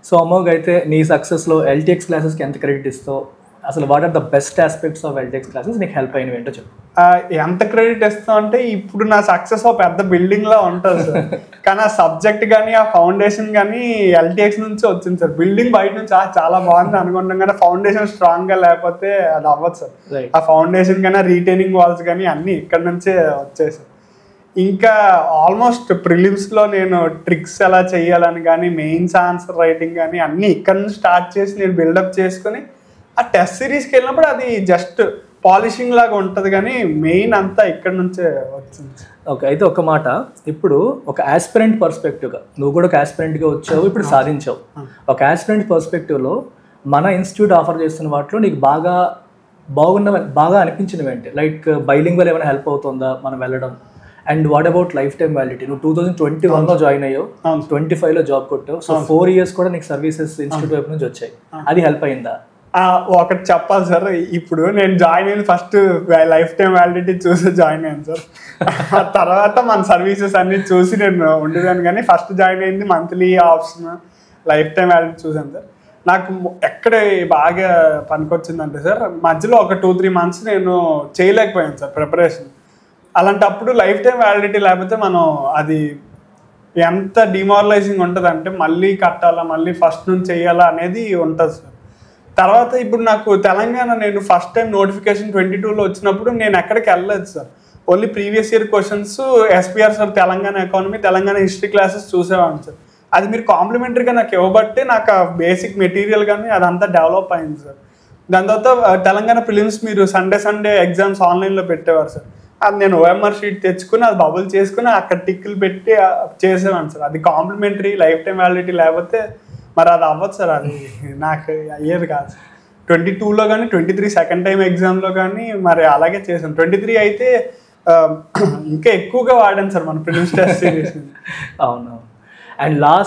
So Amogh అయితే నీ సక్సెస్లో LTX క్లాసెస్కి ఎంత క్రెడిట్ ఇస్తావు, అసలు what are the best aspects of LTX classes, నీకు హెల్ప్ అయినవి ఏంటో చెప్పు. ఎంత క్రెడిట్ ఇస్తాం అంటే ఇప్పుడు నా సక్సెస్ ఒక పెద్ద బిల్డింగ్ లా ఉంటుంది సార్, కానీ ఆ సబ్జెక్ట్ కానీ ఆ ఫౌండేషన్ కానీ ఎల్టీఎక్స్ నుంచి వచ్చింది సార్. బిల్డింగ్ బయట నుంచి చాలా బాగుంది అనుకుంటాం కానీ ఫౌండేషన్ స్ట్రాంగ్ గా లేకపోతే అది అవ్వదు సార్. ఆ ఫౌండేషన్ కానీ రీటైనింగ్ వాల్స్ కానీ అన్ని ఇక్కడ నుంచే వచ్చాయి సార్. ఇంకా ఆల్మోస్ట్ ప్రిలిమ్స్లో నేను ట్రిక్స్ ఎలా చేయాలని కానీ మెయిన్స్ ఆన్సర్ రైటింగ్ కానీ అన్నీ ఇక్కడ నుంచి స్టార్ట్ చేసి నేను బిల్డప్ చేసుకుని ఆ టెస్ట్ సిరీస్కి వెళ్ళినప్పుడు అది జస్ట్ పాలిషింగ్ లాగా ఉంటుంది కానీ మెయిన్ అంతా ఇక్కడ నుంచే వచ్చింది. ఓకే, అయితే ఒక మాట, ఇప్పుడు ఒక ఆస్పిరెంట్ పర్స్పెక్టివ్గా నువ్వు కూడా ఒక ఆస్పిరెంట్గా వచ్చావు, ఇప్పుడు సాధించావు. ఒక ఆస్పిరెంట్ పర్స్పెక్టివ్లో మన ఇన్స్టిట్యూట్ ఆఫర్ చేస్తున్న వాటిలో నీకు బాగా అనిపించినవి ఏంటి? లైక్ బైలింగ్వల్ ఏమైనా హెల్ప్ అవుతుందా మనం వెళ్ళడం? And what about life time validity? నువ్వు 2021లో జాయిన్ అయ్యావు, 25లో జాబ్ కొట్టావు, సో 4 years కూడా నీకు సర్వీసెస్ ఇన్స్టిట్యూట్ వైపు నుంచి వచ్చాయి. అది హెల్ప్ అయిందా? ఒకటి చెప్పాలి సార్, ఇప్పుడు నేను జాయిన్ అయింది ఫస్ట్ లైఫ్ టైం వ్యాలిడిటీ చూసి జాయిన్ అయ్యాను సార్. ఆ తర్వాత మన సర్వీసెస్ అన్ని చూసి నేను ఉండేదాన్ని, కానీ ఫస్ట్ జాయిన్ అయింది monthly option life time validity చూసాను సార్. నాకు ఎక్కడ బాగా పనికొచ్చిందంటే సార్, మధ్యలో ఒక 2-3 months నేను చేయలేకపోయాను సార్ ప్రిపరేషన్. అలాంటప్పుడు లైఫ్ టైం వ్యాలిడిటీ లేకపోతే మనం అది ఎంత డిమారలైజింగ్ ఉంటుంది అంటే మళ్ళీ కట్టాలా, మళ్ళీ ఫస్ట్ నుంచి చేయాలా అనేది ఉంటుంది సార్. తర్వాత ఇప్పుడు నాకు తెలంగాణ నేను ఫస్ట్ టైం నోటిఫికేషన్ 22లో వచ్చినప్పుడు నేను ఎక్కడికి వెళ్ళలేదు sir. Only previous year questions, SPR sir Telangana economy, Telangana history classes చూసేవాడిని సార్. అది మీరు కాంప్లిమెంటరీగా నాకు ఇవ్వబట్టే నాకు ఆ బేసిక్ మెటీరియల్ కానీ అదంతా డెవలప్ అయింది సార్. దాని తర్వాత తెలంగాణ ప్రిలిమ్స్ మీరు సండే ఎగ్జామ్స్ ఆన్లైన్లో పెట్టేవారు సార్. అది నేను ఓఎంఆర్ షీట్ తెచ్చుకుని అది బబుల్ చేసుకుని అక్కడ టిక్కులు పెట్టి చేసేవాడిని సార్. అది కాంప్లిమెంటరీ లైఫ్ టైం వ్యాలిడిటీ లేకపోతే మరి అది అవ్వదు సార్, అది నాకు అయ్యేది కాదు సార్. 22లో కానీ 23 సెకండ్ టైం ఎగ్జామ్లో కానీ మరి అలాగే చేశాను. 23 అయితే ఇంకా ఎక్కువగా వాడాను సార్ మన ప్రిలిమ్స్ టెస్ట్ సిరీస్. అవును. And last